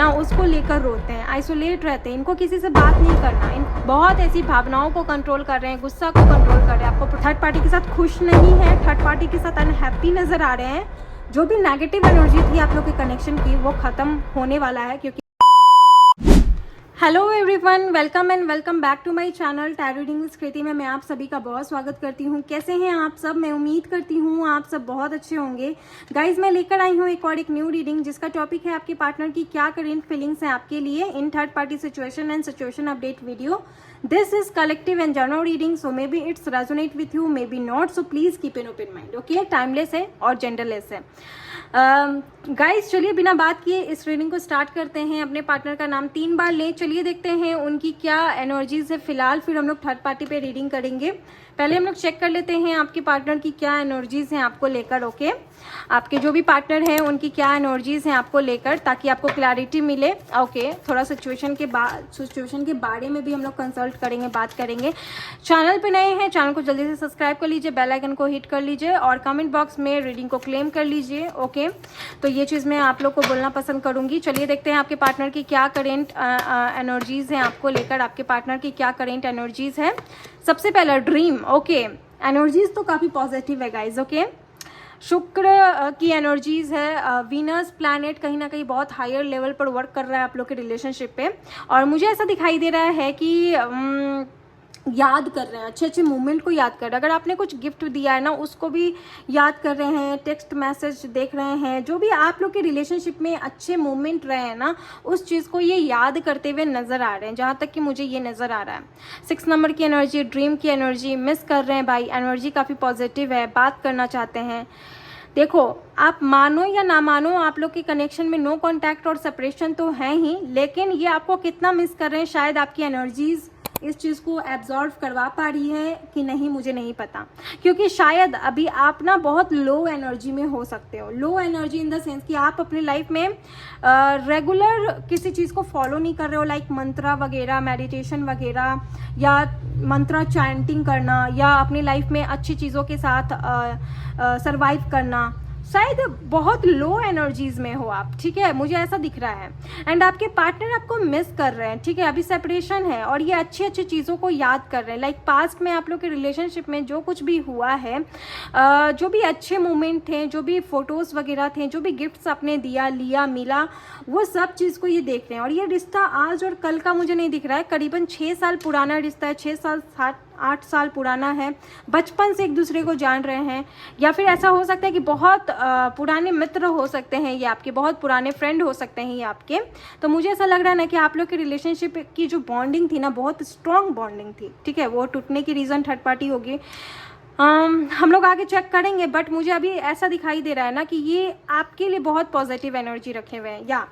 ना उसको लेकर रोते हैं, आइसोलेट रहते हैं, इनको किसी से बात नहीं करना, इन बहुत ऐसी भावनाओं को कंट्रोल कर रहे हैं, गुस्सा को कंट्रोल कर रहे हैं। आपको थर्ड पार्टी के साथ खुश नहीं है, थर्ड पार्टी के साथ अनहैप्पी नज़र आ रहे हैं। जो भी नेगेटिव एनर्जी थी आप लोग के कनेक्शन की वो ख़त्म होने वाला है। क्योंकि hello everyone, welcome and welcome back to my channel tarot reading with Kriti में मैं आप सभी का बहुत स्वागत करती हूँ। कैसे हैं आप सब? मैं उम्मीद करती हूँ आप सब बहुत अच्छे होंगे। गाइज, मैं लेकर आई हूँ एक न्यू रीडिंग जिसका टॉपिक है आपके पार्टनर की क्या करेंट फीलिंग्स हैं आपके लिए in third party situation and situation update video. This is collective and general reading, so maybe it's resonate with you, maybe not, so please keep an open mind. Okay, timeless है और genderless है। Guys, चलिए बिना बात किए इस reading को start करते हैं। अपने पार्टनर का नाम 3 बार लें। चलिए देखते हैं उनकी क्या एनर्जीज है फिलहाल, फिर हम लोग थर्ड पार्टी पे रीडिंग करेंगे। पहले हम लोग चेक कर लेते हैं आपके पार्टनर की क्या एनर्जीज हैं आपको लेकर। ओके, आपके जो भी पार्टनर हैं उनकी क्या एनर्जीज हैं आपको लेकर, ताकि आपको क्लैरिटी मिले। ओके, थोड़ा सिचुएशन के बारे में भी हम लोग कंसल्ट करेंगे, बात करेंगे। चैनल पे नए हैं, चैनल को जल्दी से सब्सक्राइब कर लीजिए, बेल आइकन को हिट कर लीजिए और कमेंट बॉक्स में रीडिंग को क्लेम कर लीजिए। ओके, तो ये चीज़ मैं आप लोग को बोलना पसंद करूंगी। चलिए देखते हैं आपके पार्टनर की क्या करेंट एनर्जीज हैं आपको लेकर। आपके पार्टनर की क्या करेंट एनर्जीज है। सबसे पहला ड्रीम। ओके, एनर्जीज तो काफ़ी पॉजिटिव है गाइज। ओके, शुक्र की एनर्जीज है, वीनस प्लैनेट कहीं ना कहीं बहुत हायर लेवल पर वर्क कर रहा है आप लोग के रिलेशनशिप पे। और मुझे ऐसा दिखाई दे रहा है कि याद कर रहे हैं, अच्छे अच्छे मोमेंट को याद कर रहे हैं। अगर आपने कुछ गिफ्ट दिया है ना उसको भी याद कर रहे हैं, टेक्स्ट मैसेज देख रहे हैं, जो भी आप लोग के रिलेशनशिप में अच्छे मोमेंट रहे हैं ना उस चीज़ को ये याद करते हुए नज़र आ रहे हैं, जहाँ तक कि मुझे ये नज़र आ रहा है। 6 नंबर की एनर्जी, ड्रीम की एनर्जी मिस कर रहे हैं भाई। एनर्जी काफ़ी पॉजिटिव है, बात करना चाहते हैं। देखो, आप मानो या ना मानो आप लोग के कनेक्शन में नो कांटेक्ट और सेपरेशन तो है ही, लेकिन ये आपको कितना मिस कर रहे हैं शायद आपकी एनर्जीज इस चीज़ को एब्जॉर्व करवा पा रही है कि नहीं मुझे नहीं पता। क्योंकि शायद अभी आप ना बहुत लो एनर्जी में हो सकते हो। Low energy in the sense कि आप अपनी लाइफ में रेगुलर किसी चीज़ को फॉलो नहीं कर रहे हो, लाइक मंत्रा वगैरह, मेडिटेशन वगैरह, या मंत्रा चैंटिंग करना, या अपनी लाइफ में अच्छी चीज़ों के साथ सरवाइव करना। शायद बहुत लो एनर्जीज में हो आप, ठीक है, मुझे ऐसा दिख रहा है। एंड आपके पार्टनर आपको मिस कर रहे हैं, ठीक है, अभी सेपरेशन है और ये अच्छी अच्छी चीज़ों को याद कर रहे हैं। लाइक पास्ट में आप लोग के रिलेशनशिप में जो कुछ भी हुआ है, जो भी अच्छे मोमेंट थे, जो भी फोटोज़ वगैरह थे, जो भी गिफ्ट्स आपने दिया, लिया, मिला, वो सब चीज़ को ये देख रहे हैं। और ये रिश्ता आज और कल का मुझे नहीं दिख रहा है, करीबन 6 साल पुराना रिश्ता है, 6 साल 8 साल पुराना है। बचपन से एक दूसरे को जान रहे हैं, या फिर ऐसा हो सकता है कि बहुत पुराने मित्र हो सकते हैं ये आपके, बहुत पुराने फ्रेंड हो सकते हैं ये आपके। तो मुझे ऐसा लग रहा है ना कि आप लोग के रिलेशनशिप की जो बॉन्डिंग थी ना, बहुत स्ट्रॉन्ग बॉन्डिंग थी, ठीक है, वो टूटने की रीज़न थर्ड पार्टी होगी। हम लोग आगे चेक करेंगे, बट मुझे अभी ऐसा दिखाई दे रहा है ना कि ये आपके लिए बहुत पॉजिटिव एनर्जी रखे हुए हैं या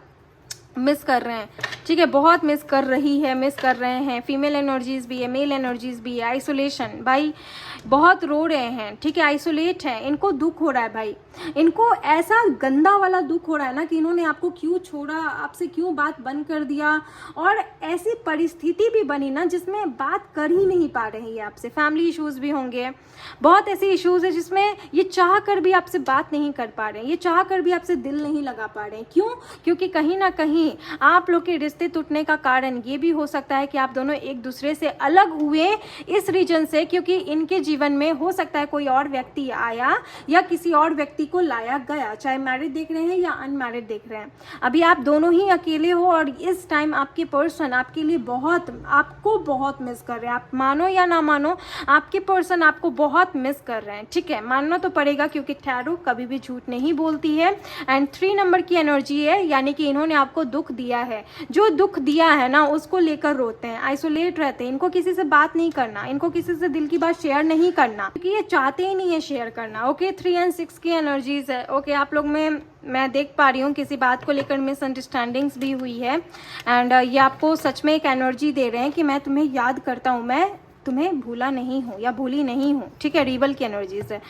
मिस कर रहे हैं, ठीक है, बहुत मिस कर रही है, मिस कर रहे हैं। फीमेल एनर्जीज भी है, मेल एनर्जीज भी है। आइसोलेशन भाई, बहुत रो रहे हैं, ठीक है, आइसोलेट है, इनको दुख हो रहा है भाई, इनको ऐसा गंदा वाला दुख हो रहा है ना कि इन्होंने आपको क्यों छोड़ा, आपसे क्यों बात बंद कर दिया, और ऐसी परिस्थिति भी बनी ना जिसमें बात कर ही नहीं पा रही है आपसे। फैमिली इश्यूज भी होंगे, बहुत ऐसे इश्यूज है जिसमें ये चाह कर भी आपसे बात नहीं कर पा रहे हैं, ये चाह कर भी आपसे दिल नहीं लगा पा रहे हैं। क्यों? क्योंकि कहीं ना कहीं आप लोग के रिश्ते टूटने का कारण ये भी हो सकता है कि आप दोनों एक दूसरे से अलग हुए इस रीजन से, क्योंकि इनके जीवन में हो सकता है कोई और व्यक्ति आया या किसी और व्यक्ति को लाया गया, चाहे मैरिड देख रहे हैं या अनमैरिड देख रहे हैं। अभी आप दोनों ही अकेले हो और इस टाइम आपके पर्सन आपके लिए आपको बहुत मिस कर रहे हैं। आप मानो या ना मानो, आपके पर्सन आपको बहुत मिस कर रहे हैं, ठीक है, मानना तो पड़ेगा क्योंकि टैरो कभी भी झूठ नहीं बोलती है। एंड 3 नंबर की एनर्जी है, यानी कि इन्होंने आपको दुख दिया है। जो दुख दिया है ना उसको लेकर रोते हैं, आइसोलेट रहते हैं, इनको किसी से बात नहीं करना, इनको किसी से दिल की बात शेयर नहीं करना, क्योंकि ये चाहते ही नहीं है शेयर करना। ओके, 3 और 6 की एनर्जीज है। ओके, आप लोग में मैं देख पा रही हूँ किसी बात को लेकर मिसअंडरस्टैंडिंग्स भी हुई है। एंड ये आपको सच में एक एनर्जी दे रहे हैं कि मैं तुम्हें याद करता हूँ, मैं तुम्हें भूला नहीं हूँ या भूली नहीं हूँ, ठीक है, रिबल की एनर्जीज है।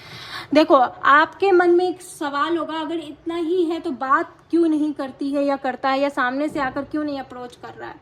देखो, आपके मन में एक सवाल होगा, अगर इतना ही है तो बात क्यों नहीं करती है या करता है, या सामने से आकर क्यों नहीं अप्रोच कर रहा है।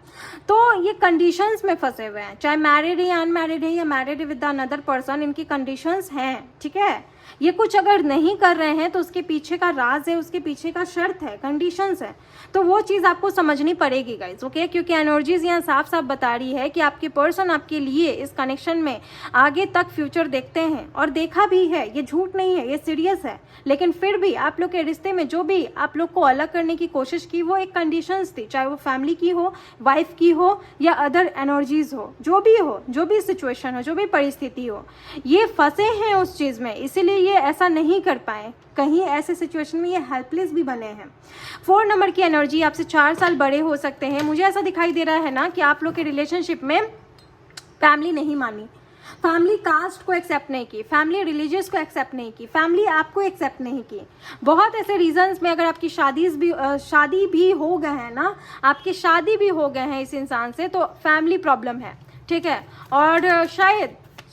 तो ये कंडीशंस में फंसे हुए हैं, चाहे मैरिड है या अनमैरिड है या मैरिड विद अनदर पर्सन, इनकी कंडीशंस हैं, ठीक है। ये कुछ अगर नहीं कर रहे हैं तो उसके पीछे का राज है, उसके पीछे का शर्त है, कंडीशंस है, तो वो चीज़ आपको समझनी पड़ेगी गाइज, ओके। क्योंकि एनर्जीज यहाँ साफ साफ बता रही है कि आपके पर्सन आपके लिए इस कनेक्शन में आगे तक फ्यूचर देखते हैं, और देखा भी है, ये झूठ नहीं है, ये सीरियस है। लेकिन फिर भी आप लोग के रिश्ते में जो भी आप लोग को अलग करने की कोशिश की वो एक कंडीशंस थी, चाहे वो फैमिली की हो, वाइफ की हो या अदर एनर्जीज हो, जो भी सिचुएशन हो, जो भी परिस्थिति हो, ये फंसे हैं उस चीज़ में, इसीलिए ये ऐसा नहीं कर पाए। कहीं ऐसे सिचुएशन में ये हेल्पलेस भी बने हैं। 4 नंबर की एनर्जी, आपसे 4 साल बड़े हो सकते हैं। मुझे ऐसा दिखाई दे रहा है ना कि आप लोग के रिलेशनशिप में फैमिली नहीं मानी, फैमिली कास्ट को एक्सेप्ट नहीं की, फैमिली रिलीजियस को एक्सेप्ट नहीं की, फैमिली आपको एक्सेप्ट नहीं की। बहुत ऐसे रीजंस में अगर आपकी शादी भी हो गए हैं ना, आपकी शादी भी हो गए हैं इस इंसान से, तो फैमिली प्रॉब्लम है, ठीक है। और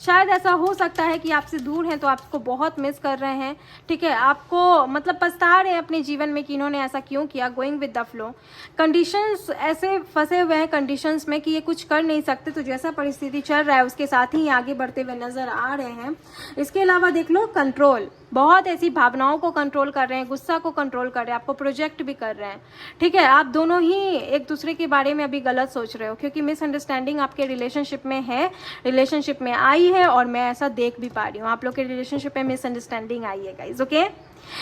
शायद ऐसा हो सकता है कि आपसे दूर हैं तो आपको बहुत मिस कर रहे हैं, ठीक है। आपको मतलब पछता रहे हैं अपने जीवन में कि इन्होंने ऐसा क्यों किया, going with the flow. Conditions ऐसे फंसे हुए हैं कंडीशंस में कि ये कुछ कर नहीं सकते, तो जैसा परिस्थिति चल रहा है उसके साथ ही आगे बढ़ते हुए नजर आ रहे हैं। इसके अलावा देख लो कंट्रोल, बहुत ऐसी भावनाओं को कंट्रोल कर रहे हैं, गुस्सा को कंट्रोल कर रहे हैं, आपको प्रोजेक्ट भी कर रहे हैं, ठीक है। आप दोनों ही एक दूसरे के बारे में अभी गलत सोच रहे हो, क्योंकि मिसअंडरस्टैंडिंग आपके रिलेशनशिप में है, रिलेशनशिप में आई है, और मैं ऐसा देख भी पा रही हूँ, आप लोग के रिलेशनशिप में मिसअंडरस्टैंडिंग आई है गाइज, ओके।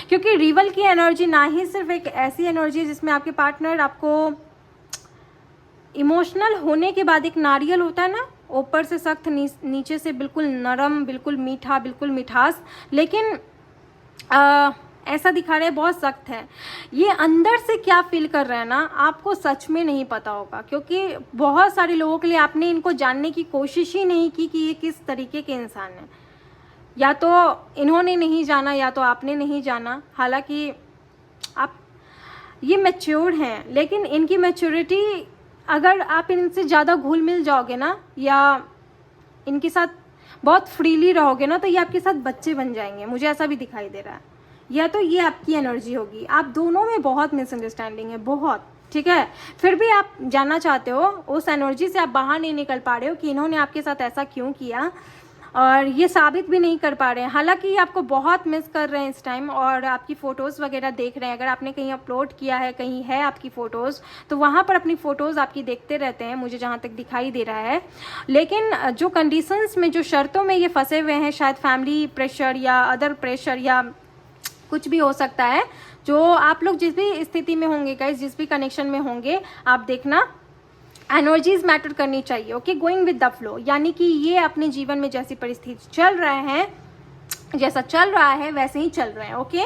क्योंकि रिवल की एनर्जी ना ही सिर्फ एक ऐसी एनर्जी है जिसमें आपके पार्टनर आपको इमोशनल होने के बाद, एक नारियल होता है ना, ऊपर से सख्त, नीचे से बिल्कुल नरम, बिल्कुल मीठा, बिल्कुल मिठास, लेकिन ऐसा दिखा रहे हैं बहुत सख्त है। ये अंदर से क्या फील कर रहे हैं ना, आपको सच में नहीं पता होगा, क्योंकि बहुत सारे लोगों के लिए आपने इनको जानने की कोशिश ही नहीं की कि ये किस तरीके के इंसान हैं। या तो इन्होंने नहीं जाना या तो आपने नहीं जाना। हालांकि आप ये मैच्योर हैं, लेकिन इनकी मैच्योरिटी, अगर आप इनसे ज़्यादा घुल मिल जाओगे ना, या इनके साथ बहुत फ्रीली रहोगे ना, तो ये आपके साथ बच्चे बन जाएंगे, मुझे ऐसा भी दिखाई दे रहा है। या तो ये आपकी एनर्जी होगी, आप दोनों में बहुत मिसअंडरस्टैंडिंग है, बहुत, ठीक है। फिर भी आप जानना चाहते हो, उस एनर्जी से आप बाहर नहीं निकल पा रहे हो कि इन्होंने आपके साथ ऐसा क्यों किया, और ये साबित भी नहीं कर पा रहे हैं। हालांकि ये आपको बहुत मिस कर रहे हैं इस टाइम, और आपकी फ़ोटोज़ वगैरह देख रहे हैं। अगर आपने कहीं अपलोड किया है, कहीं है आपकी फ़ोटोज़, तो वहाँ पर अपनी फ़ोटोज़ आपकी देखते रहते हैं, मुझे जहाँ तक दिखाई दे रहा है। लेकिन जो कंडीशंस में, जो शर्तों में ये फंसे हुए हैं, शायद फैमिली प्रेशर या अदर प्रेशर या कुछ भी हो सकता है, जो आप लोग जिस भी स्थिति में होंगे गाइस, जिस भी कनेक्शन में होंगे, आप देखना एनर्जीज मैटर करनी चाहिए, okay. Going with the flow, यानी कि ये अपने जीवन में जैसी परिस्थिति चल रहे हैं, जैसा चल रहा है वैसे ही चल रहे हैं, ओके।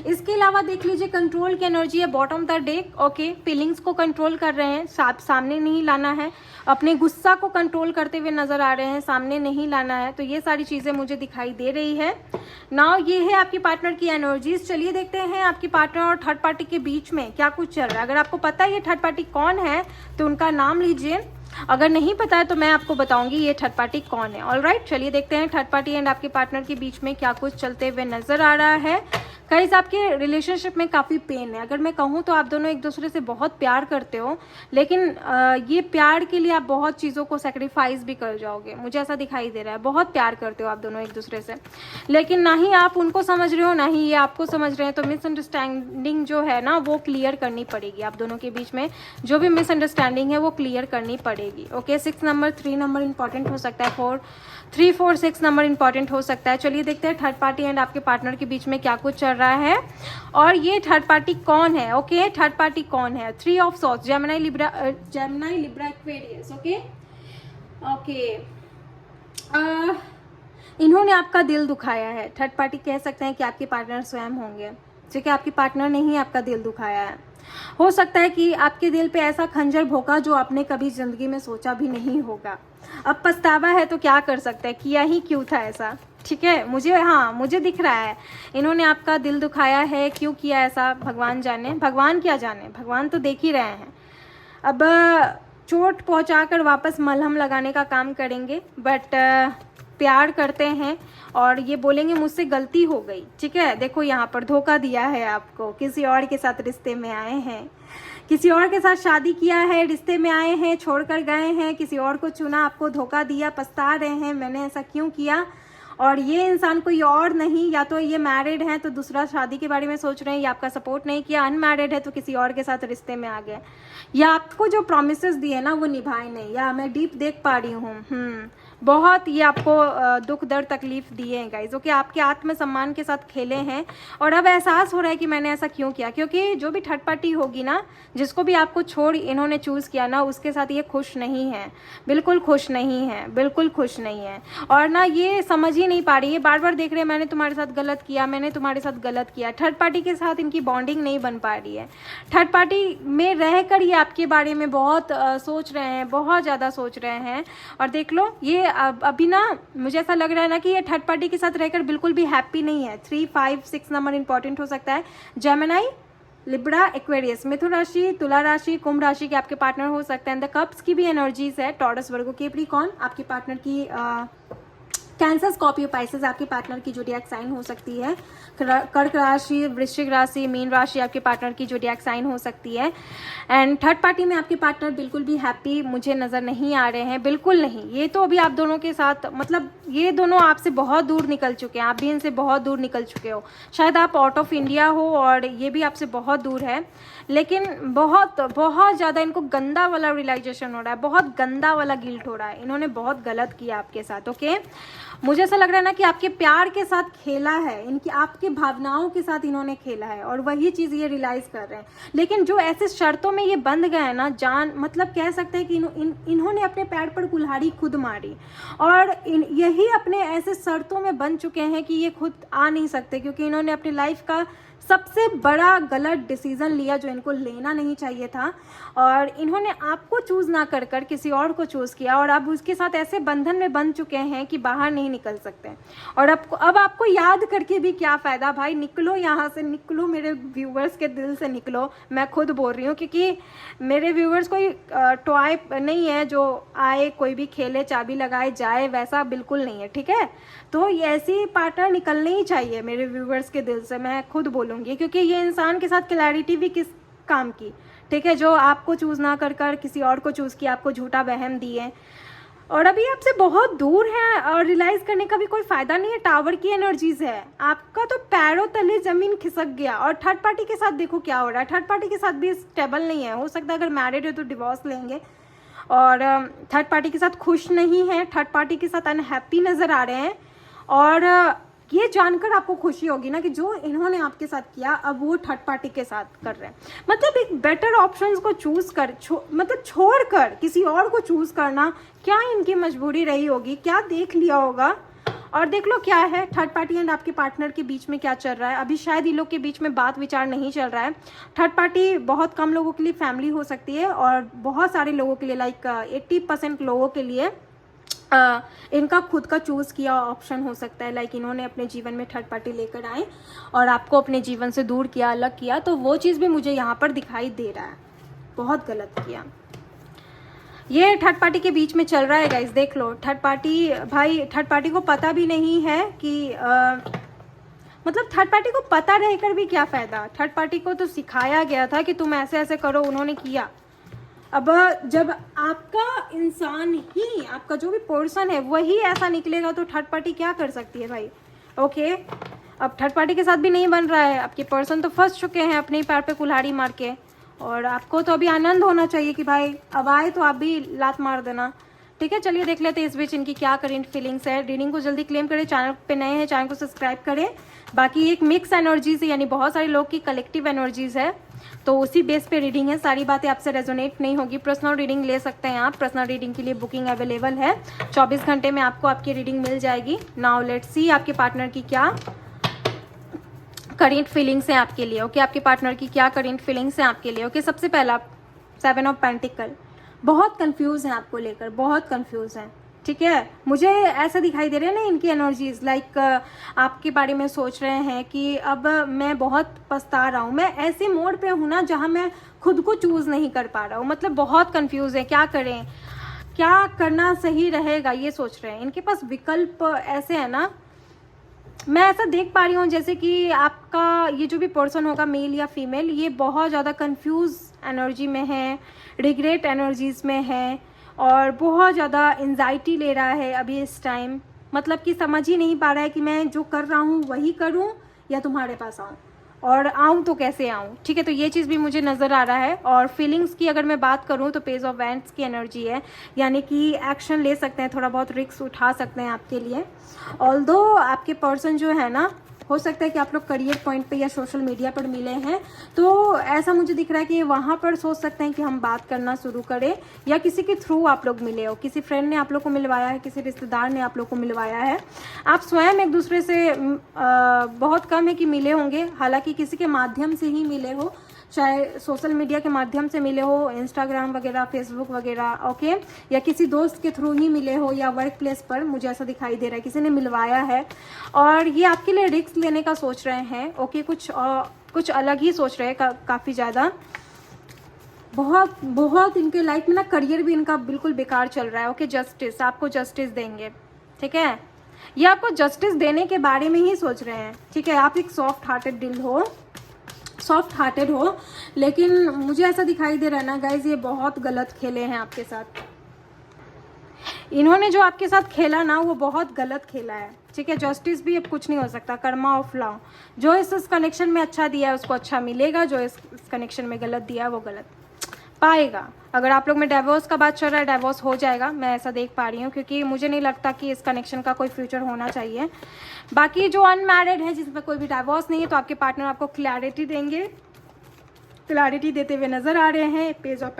इसके अलावा देख लीजिए कंट्रोल की एनर्जी है bottom the deck, okay. Feelings को कंट्रोल कर रहे हैं, सामने नहीं लाना है। अपने गुस्सा को कंट्रोल करते हुए नजर आ रहे हैं, सामने नहीं लाना है। तो ये सारी चीजें मुझे दिखाई दे रही है। नाउ ये है आपके पार्टनर की एनर्जीज। चलिए देखते हैं आपके पार्टनर और थर्ड पार्टी के बीच में क्या कुछ चल रहा है। अगर आपको पता है ये थर्ड पार्टी कौन है तो उनका नाम लीजिए, अगर नहीं पता है तो मैं आपको बताऊंगी ये थर्ड पार्टी कौन है। ऑलराइट, चलिए देखते हैं थर्ड पार्टी एंड आपके पार्टनर के बीच में क्या कुछ चलते हुए नजर आ रहा है। गाइस, आपके रिलेशनशिप में काफ़ी पेन है। अगर मैं कहूँ तो आप दोनों एक दूसरे से बहुत प्यार करते हो, लेकिन ये प्यार के लिए आप बहुत चीज़ों को सेक्रीफाइस भी कर जाओगे, मुझे ऐसा दिखाई दे रहा है। बहुत प्यार करते हो आप दोनों एक दूसरे से, लेकिन ना ही आप उनको समझ रहे हो ना ही ये आपको समझ रहे हैं। तो मिसअंडरस्टैंडिंग जो है ना वो क्लियर करनी पड़ेगी। आप दोनों के बीच में जो भी मिसअंडरस्टैंडिंग है वो क्लियर करनी पड़ेगी, ओके। 6 नंबर, 3 नंबर इंपॉर्टेंट हो सकता है, 3, 4, 6 नंबर इंपॉर्टेंट हो सकता है। चलिए देखते हैं थर्ड पार्टी एंड आपके पार्टनर के बीच में क्या कुछ चल रहा है और ये थर्ड पार्टी कौन है, ओके। थर्ड पार्टी कौन है? 3 of swords, Gemini Libra Aquarius, okay. इन्होंने आपका दिल दुखाया है। थर्ड पार्टी कह सकते हैं कि आपके पार्टनर स्वयं होंगे, ठीक है। आपके पार्टनर ने ही आपका दिल दुखाया है। हो सकता है कि आपके दिल पे ऐसा खंजर भोंका जो आपने कभी जिंदगी में सोचा भी नहीं होगा। अब पछतावा है तो क्या कर सकते हैं, किया ही क्यों था ऐसा, ठीक है। मुझे दिख रहा है इन्होंने आपका दिल दुखाया है। क्यों किया ऐसा भगवान जाने, भगवान क्या जाने, भगवान तो देख ही रहे हैं। अब चोट पहुंचाकर वापस मलहम लगाने का काम करेंगे, बट प्यार करते हैं और ये बोलेंगे मुझसे गलती हो गई, ठीक है। देखो यहाँ पर धोखा दिया है आपको, किसी और के साथ रिश्ते में आए हैं, किसी और के साथ शादी किया है, रिश्ते में आए हैं, छोड़कर गए हैं, किसी और को चुना, आपको धोखा दिया, पछता रहे हैं मैंने ऐसा क्यों किया। और ये इंसान कोई और नहीं, या तो ये मैरिड है तो दूसरा शादी के बारे में सोच रहे हैं, या आपका सपोर्ट नहीं किया, अनमैरिड है तो किसी और के साथ रिश्ते में आ गए, या आपको जो प्रॉमिसेस दिए ना वो निभाए नहीं, या मैं डीप देख पा रही हूँ बहुत ये आपको दुख दर्द तकलीफ दिए हैं गाइज, ओके। आपके आत्मसम्मान के साथ खेले हैं और अब एहसास हो रहा है कि मैंने ऐसा क्यों किया, क्योंकि जो भी थर्ड पार्टी होगी ना, जिसको भी आपको छोड़ इन्होंने चूज़ किया ना, उसके साथ ये खुश नहीं है, बिल्कुल खुश नहीं है, बिल्कुल खुश नहीं है। और ना ये समझ ही नहीं पा रही है, बार बार देख रहे हैं मैंने तुम्हारे साथ गलत किया, मैंने तुम्हारे साथ गलत किया। थर्ड पार्टी के साथ इनकी बॉन्डिंग नहीं बन पा रही है। थर्ड पार्टी में रहकर ये आपके बारे में बहुत सोच रहे हैं, बहुत ज़्यादा सोच रहे हैं। और देख लो ये अभी ना मुझे ऐसा लग रहा है ना कि ये थर्ड पार्टी के साथ रहकर बिल्कुल भी हैप्पी नहीं है। 3, 5, 6 नंबर इंपॉर्टेंट हो सकता है। जेमिनी, लिब्रा, एक्वेरियस, मिथुन राशि, तुला राशि, कुंभ राशि के आपके पार्टनर हो सकते हैं। द कप्स की भी एनर्जीज है। टॉरस, वर्गो, कैप्रिकॉर्न आपके पार्टनर की, कैंसर, स्कॉर्पियो, पाइसेस आपके पार्टनर की जोडियाक साइन हो सकती है। कर्क राशि, वृश्चिक राशि, मीन राशि आपके पार्टनर की जोडियाक साइन हो सकती है। एंड थर्ड पार्टी में आपके पार्टनर बिल्कुल भी हैप्पी मुझे नज़र नहीं आ रहे हैं, बिल्कुल नहीं। ये तो अभी आप दोनों के साथ, मतलब ये दोनों आपसे बहुत दूर निकल चुके हैं, आप भी इनसे बहुत दूर निकल चुके हो। शायद आप आउट ऑफ इंडिया हो और ये भी आपसे बहुत दूर है, लेकिन बहुत बहुत ज़्यादा इनको गंदा वाला रियलाइजेशन हो रहा है, बहुत गंदा वाला गिल्ट हो रहा है। इन्होंने बहुत गलत किया आपके साथ, ओके। मुझे ऐसा लग रहा है ना कि आपके प्यार के साथ खेला है, इनकी आपके भावनाओं के साथ इन्होंने खेला है और वही चीज़ ये रियलाइज़ कर रहे हैं। लेकिन जो ऐसे शर्तों में ये बंध गए हैं ना, जान मतलब कह सकते हैं कि इन्होंने अपने पैर पर कुल्हाड़ी खुद मारी, और यही अपने ऐसे शर्तों में बन चुके हैं कि ये खुद आ नहीं सकते, क्योंकि इन्होंने अपनी लाइफ का सबसे बड़ा गलत डिसीजन लिया जो इनको लेना नहीं चाहिए था, और इन्होंने आपको चूज़ ना कर कर किसी और को चूज़ किया, और अब उसके साथ ऐसे बंधन में बन चुके हैं कि बाहर नहीं निकल सकते। और अब आपको याद करके भी क्या फ़ायदा भाई, निकलो यहाँ से, निकलो मेरे व्यूवर्स के दिल से निकलो। मैं खुद बोल रही हूँ, क्योंकि मेरे व्यूवर्स कोई टॉय नहीं है जो आए कोई भी खेले चाबी लगाए जाए, वैसा बिल्कुल नहीं है, ठीक है। तो ये ऐसी पार्टनर निकलनी ही चाहिए मेरे व्यूवर्स के दिल से, मैं खुद बोलूँगी, क्योंकि ये इंसान के साथ क्लैरिटी भी किस काम की, ठीक है, जो आपको चूज़ ना कर कर किसी और को चूज़ किया, आपको झूठा वहम दिए, और अभी आपसे बहुत दूर है और रियलाइज़ करने का भी कोई फ़ायदा नहीं है। टावर की एनर्जीज है, आपका तो पैरों तले ज़मीन खिसक गया। और थर्ड पार्टी के साथ देखो क्या हो रहा है, थर्ड पार्टी के साथ भी स्टेबल नहीं है, हो सकता है अगर मैरिड है तो डिवोर्स लेंगे, और थर्ड पार्टी के साथ खुश नहीं है, थर्ड पार्टी के साथ अनहैप्पी नज़र आ रहे हैं। और ये जानकर आपको खुशी होगी ना कि जो इन्होंने आपके साथ किया अब वो थर्ड पार्टी के साथ कर रहे हैं। मतलब एक बेटर ऑप्शंस को चूज़ कर मतलब छोड़कर किसी और को चूज़ करना क्या इनकी मजबूरी रही होगी, क्या देख लिया होगा। और देख लो क्या है थर्ड पार्टी एंड आपके पार्टनर के बीच में क्या चल रहा है। अभी शायद इन लोग के बीच में बात विचार नहीं चल रहा है। थर्ड पार्टी बहुत कम लोगों के लिए फैमिली हो सकती है, और बहुत सारे लोगों के लिए लाइक 80% लोगों के लिए इनका खुद का चूज़ किया ऑप्शन हो सकता है। लाइक इन्होंने अपने जीवन में थर्ड पार्टी लेकर आए और आपको अपने जीवन से दूर किया, अलग किया, तो वो चीज़ भी मुझे यहाँ पर दिखाई दे रहा है। बहुत गलत किया, ये थर्ड पार्टी के बीच में चल रहा है गाइस। देख लो थर्ड पार्टी, भाई थर्ड पार्टी को पता भी नहीं है कि मतलब थर्ड पार्टी को पता रहकर भी क्या फ़ायदा। थर्ड पार्टी को तो सिखाया गया था कि तुम ऐसे ऐसे करो, उन्होंने किया। अब जब आपका इंसान ही, आपका जो भी पर्सन है वही ऐसा निकलेगा तो थर्ड पार्टी क्या कर सकती है भाई, ओके। अब थर्ड पार्टी के साथ भी नहीं बन रहा है, आपके पर्सन तो फंस चुके हैं अपने ही पैर पे कुल्हाड़ी मार के, और आपको तो अभी आनंद होना चाहिए कि भाई अब आए तो आप भी लात मार देना, ठीक है। चलिए देख लेते हैं इस बीच इनकी क्या करेंट फीलिंग्स है। रीडिंग को जल्दी क्लेम करें, चैनल पे नए हैं चैनल को सब्सक्राइब करें। बाकी एक मिक्स एनर्जीज है, यानी बहुत सारे लोग की कलेक्टिव एनर्जीज है, तो उसी बेस पे रीडिंग है। सारी बातें आपसे रेजोनेट नहीं होगी। पर्सनल रीडिंग ले सकते हैं आप, पर्सनल रीडिंग के लिए बुकिंग अवेलेबल है। 24 घंटे में आपको आपकी रीडिंग मिल जाएगी। नाउ लेट्स सी आपके पार्टनर की क्या करेंट फीलिंग्स हैं आपके लिए, ओके। आपके पार्टनर की क्या करेंट फीलिंग्स हैं आपके लिए, ओके। सबसे पहला 7 ऑफ पेंटिकल, बहुत कंफ्यूज हैं आपको लेकर, बहुत कंफ्यूज हैं, ठीक है। मुझे ऐसा दिखाई दे रहा है ना इनकी एनर्जीज, लाइक आपके बारे में सोच रहे हैं कि अब मैं बहुत पछता रहा हूँ, मैं ऐसे मोड पे हूँ ना जहाँ मैं खुद को चूज़ नहीं कर पा रहा हूँ। मतलब बहुत कंफ्यूज है, क्या करें, क्या करना सही रहेगा, ये सोच रहे हैं। इनके पास विकल्प ऐसे है ना, मैं ऐसा देख पा रही हूँ जैसे कि आपका ये जो भी पर्सन होगा, मेल या फीमेल, ये बहुत ज़्यादा कंफ्यूज एनर्जी में है, रिग्रेट एनर्जीज में है, और बहुत ज़्यादा एंजाइटी ले रहा है अभी इस टाइम, मतलब कि समझ ही नहीं पा रहा है कि मैं जो कर रहा हूँ वही करूँ या तुम्हारे पास आऊँ, और आऊँ तो कैसे आऊँ, ठीक है। तो ये चीज़ भी मुझे नज़र आ रहा है। और फीलिंग्स की अगर मैं बात करूँ तो पेज ऑफ वैंड्स की एनर्जी है, यानी कि एक्शन ले सकते हैं, थोड़ा बहुत रिस्क उठा सकते हैं आपके लिए। ऑल्दो आपके पर्सन जो है ना, हो सकता है कि आप लोग करियर पॉइंट पे या सोशल मीडिया पर मिले हैं, तो ऐसा मुझे दिख रहा है कि वहाँ पर सोच सकते हैं कि हम बात करना शुरू करें, या किसी के थ्रू आप लोग मिले हो, किसी फ्रेंड ने आप लोग को मिलवाया है, किसी रिश्तेदार ने आप लोग को मिलवाया है। आप स्वयं एक दूसरे से बहुत कम है कि मिले होंगे, हालांकि किसी के माध्यम से ही मिले हो, चाहे सोशल मीडिया के माध्यम से मिले हो, इंस्टाग्राम वगैरह, फेसबुक वगैरह, ओके, या किसी दोस्त के थ्रू ही मिले हो, या वर्क प्लेस पर मुझे ऐसा दिखाई दे रहा है किसी ने मिलवाया है। और ये आपके लिए रिस्क लेने का सोच रहे हैं, ओके, कुछ अलग ही सोच रहे हैं, काफ़ी ज़्यादा। बहुत इनके लाइफ में ना करियर भी इनका बिल्कुल बेकार चल रहा है, ओके। जस्टिस, आपको जस्टिस देंगे, ठीक है। ये आपको जस्टिस देने के बारे में ही सोच रहे हैं, ठीक है। आप एक सॉफ्ट हार्टेड हो, लेकिन मुझे ऐसा दिखाई दे रहा है ना गाइज, ये बहुत गलत खेले हैं आपके साथ। इन्होंने जो आपके साथ खेला ना, वो बहुत गलत खेला है, ठीक है। जस्टिस भी अब कुछ नहीं हो सकता, कर्मा ऑफ लॉ। जो इस कनेक्शन में अच्छा दिया है उसको अच्छा मिलेगा, जो इस कनेक्शन में गलत दिया है वो गलत पाएगा। अगर आप लोग में डाइवोर्स का बात चल रहा है, डाइवोर्स हो जाएगा, मैं ऐसा देख पा रही हूँ, क्योंकि मुझे नहीं लगता कि इस कनेक्शन का कोई फ्यूचर होना चाहिए। बाकी जो अनमैरिड है, जिसमें कोई भी डाइवोर्स नहीं है, तो आपके पार्टनर आपको क्लैरिटी देंगे, क्लैरिटी देते हुए नजर आ रहे हैं। पेज ऑफ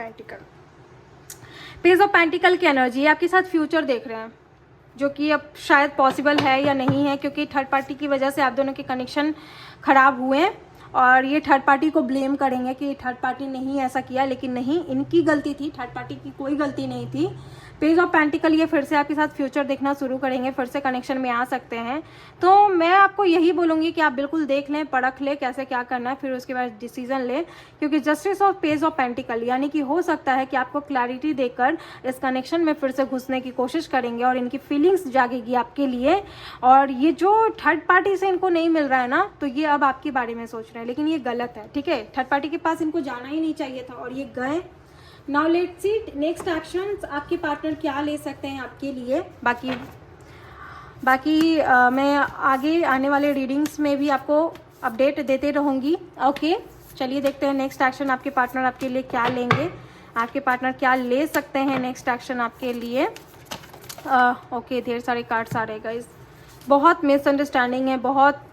पेंटिकल की एनर्जी है, आपके साथ फ्यूचर देख रहे हैं, जो कि अब शायद पॉसिबल है या नहीं है, क्योंकि थर्ड पार्टी की वजह से आप दोनों के कनेक्शन खराब हुए हैं, और ये थर्ड पार्टी को ब्लेम करेंगे कि थर्ड पार्टी नहीं ऐसा किया, लेकिन नहीं, इनकी गलती थी, थर्ड पार्टी की कोई गलती नहीं थी। पेज ऑफ पेंटिकल, ये फिर से आपके साथ फ्यूचर देखना शुरू करेंगे, फिर से कनेक्शन में आ सकते हैं। तो मैं आपको यही बोलूँगी कि आप बिल्कुल देख लें, परख लें कैसे क्या करना है, फिर उसके बाद डिसीजन लें, क्योंकि justice of page of pentacle, यानी कि हो सकता है कि आपको क्लैरिटी देकर इस कनेक्शन में फिर से घुसने की कोशिश करेंगे, और इनकी फीलिंग्स जागेगी आपके लिए। और ये जो थर्ड पार्टी से इनको नहीं मिल रहा है ना, तो ये अब आपके बारे में सोच रहे हैं, लेकिन ये गलत है, ठीक है। थर्ड पार्टी के पास इनको जाना ही नहीं चाहिए था, और ये गए। Now let's see next actions, आपके पार्टनर क्या ले सकते हैं आपके लिए। बाकी मैं आगे आने वाले रीडिंग्स में भी आपको अपडेट देते रहूँगी, ओके। चलिए देखते हैं नेक्स्ट एक्शन आपके पार्टनर आपके लिए क्या लेंगे, आपके पार्टनर क्या ले सकते हैं नेक्स्ट एक्शन आपके लिए। ओके, ढेर सारे कार्ड्स आ रहे हैं गाइस, बहुत मिसअंडरस्टैंडिंग है, बहुत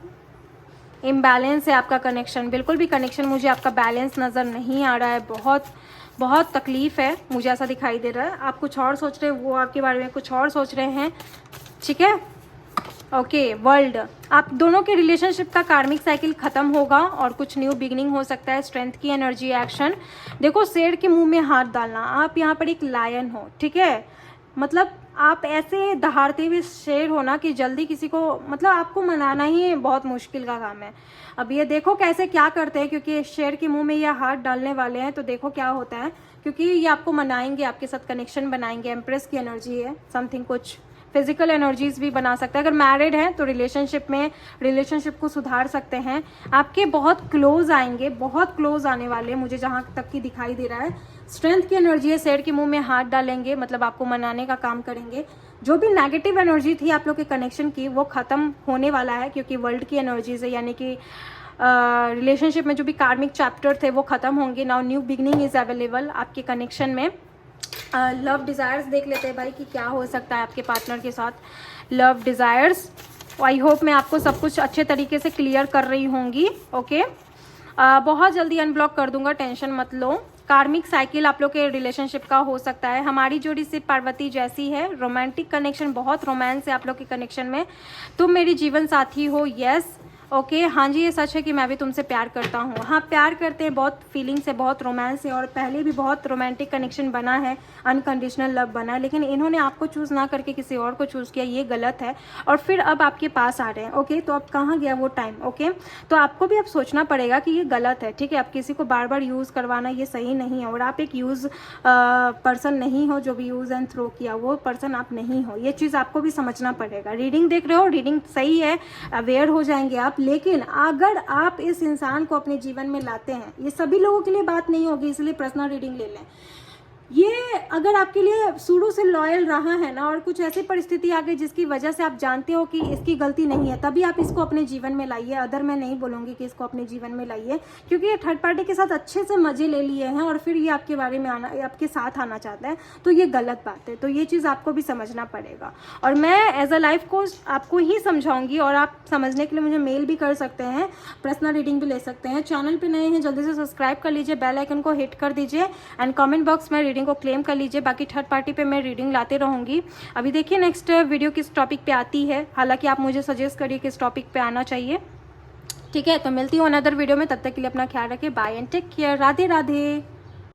इम्बैलेंस है आपका कनेक्शन, बिल्कुल भी कनेक्शन मुझे आपका बैलेंस नज़र नहीं आ रहा है, बहुत तकलीफ़ है, मुझे ऐसा दिखाई दे रहा है। आप कुछ और सोच रहे हैं, वो आपके बारे में कुछ और सोच रहे हैं, ठीक है, ओके। वर्ल्ड, आप दोनों के रिलेशनशिप का कार्मिक साइकिल खत्म होगा और कुछ न्यू बिगनिंग हो सकता है। स्ट्रेंथ की एनर्जी, एक्शन, देखो शेर के मुंह में हाथ डालना, आप यहाँ पर एक लायन हो, ठीक है, मतलब आप ऐसे दहाड़ते हुए शेर हो ना कि जल्दी किसी को, मतलब आपको मनाना ही बहुत मुश्किल का काम है। अब ये देखो कैसे क्या करते हैं, क्योंकि शेर के मुंह में ये हाथ डालने वाले हैं, तो देखो क्या होता है, क्योंकि ये आपको मनाएंगे, आपके साथ कनेक्शन बनाएंगे। एम्प्रेस की एनर्जी है, समथिंग कुछ फिजिकल एनर्जीज भी बना सकता है। अगर मैरिड है तो रिलेशनशिप को सुधार सकते हैं, आपके बहुत क्लोज आएंगे, बहुत क्लोज आने वाले, मुझे जहाँ तक की दिखाई दे रहा है। स्ट्रेंथ की एनर्जी है, शेर के मुंह में हाथ डालेंगे, मतलब आपको मनाने का काम करेंगे। जो भी नेगेटिव एनर्जी थी आप लोग के कनेक्शन की, वो खत्म होने वाला है, क्योंकि वर्ल्ड की एनर्जीज है, यानी कि रिलेशनशिप में जो भी कार्मिक चैप्टर थे वो खत्म होंगे। Now new beginning is available आपके कनेक्शन में। लव डिज़ायर्स देख लेते हैं भाई कि क्या हो सकता है आपके पार्टनर के साथ। लव डिज़ायर्स, आई होप मैं आपको सब कुछ अच्छे तरीके से क्लियर कर रही होंगी, ओके। बहुत जल्दी अनब्लॉक कर दूंगा, टेंशन मत लो। कार्मिक साइकिल आप लोग के रिलेशनशिप का हो सकता है। हमारी जोड़ी सिर्फ पार्वती जैसी है, रोमांटिक कनेक्शन, बहुत रोमांस है आप लोग के कनेक्शन में। तुम मेरी जीवन साथी हो, यस, ओके। हाँ जी, ये सच है कि मैं भी तुमसे प्यार करता हूँ। हाँ, प्यार करते हैं, बहुत फीलिंग्स है, बहुत रोमांस है, और पहले भी बहुत रोमांटिक कनेक्शन बना है, अनकंडीशनल लव बना है, लेकिन इन्होंने आपको चूज़ ना करके किसी और को चूज़ किया, ये गलत है। और फिर अब आपके पास आ रहे हैं, ओके। तो अब कहाँ गया वो टाइम, ओके। तो आपको भी अब सोचना पड़ेगा कि ये गलत है, ठीक है। आप किसी को बार बार यूज़ करवाना ये सही नहीं है, और आप एक यूज़ पर्सन नहीं हो, जो भी यूज़ एंड थ्रो किया वो पर्सन आप नहीं हो, ये चीज़ आपको भी समझना पड़ेगा। रीडिंग देख रहे हो, रीडिंग सही है, अवेयर हो जाएंगे आप, लेकिन अगर आप इस इंसान को अपने जीवन में लाते हैं, ये सभी लोगों के लिए बात नहीं होगी, इसलिए पर्सनल रीडिंग ले लें। ये अगर आपके लिए शुरू से लॉयल रहा है ना, और कुछ ऐसी परिस्थिति आ गई जिसकी वजह से आप जानते हो कि इसकी गलती नहीं है, तभी आप इसको अपने जीवन में लाइए। अदर मैं नहीं बोलूँगी कि इसको अपने जीवन में लाइए, क्योंकि ये थर्ड पार्टी के साथ अच्छे से मजे ले लिए हैं और फिर ये आपके बारे में आपके साथ आना चाहता है, तो ये गलत बात है। तो ये चीज़ आपको भी समझना पड़ेगा, और मैं एज अ लाइफ कोच आपको ही समझाऊंगी, और आप समझने के लिए मुझे मेल भी कर सकते हैं, पर्सनल रीडिंग भी ले सकते हैं। चैनल पे नए हैं जल्दी से सब्सक्राइब कर लीजिए, बेल आइकन को हिट कर दीजिए, एंड कमेंट बॉक्स में रीडिंग को क्लेम कर लीजिए। बाकी थर्ड पार्टी पे मैं रीडिंग लाते रहूँगी। अभी देखिए नेक्स्ट वीडियो किस टॉपिक पे आती है, हालांकि आप मुझे सजेस्ट करिए किस टॉपिक पे आना चाहिए। ठीक है, तो मिलती हूँ अनदर वीडियो में, तब तक के लिए अपना ख्याल रखिए। Bye and take care. Radhe Radhe.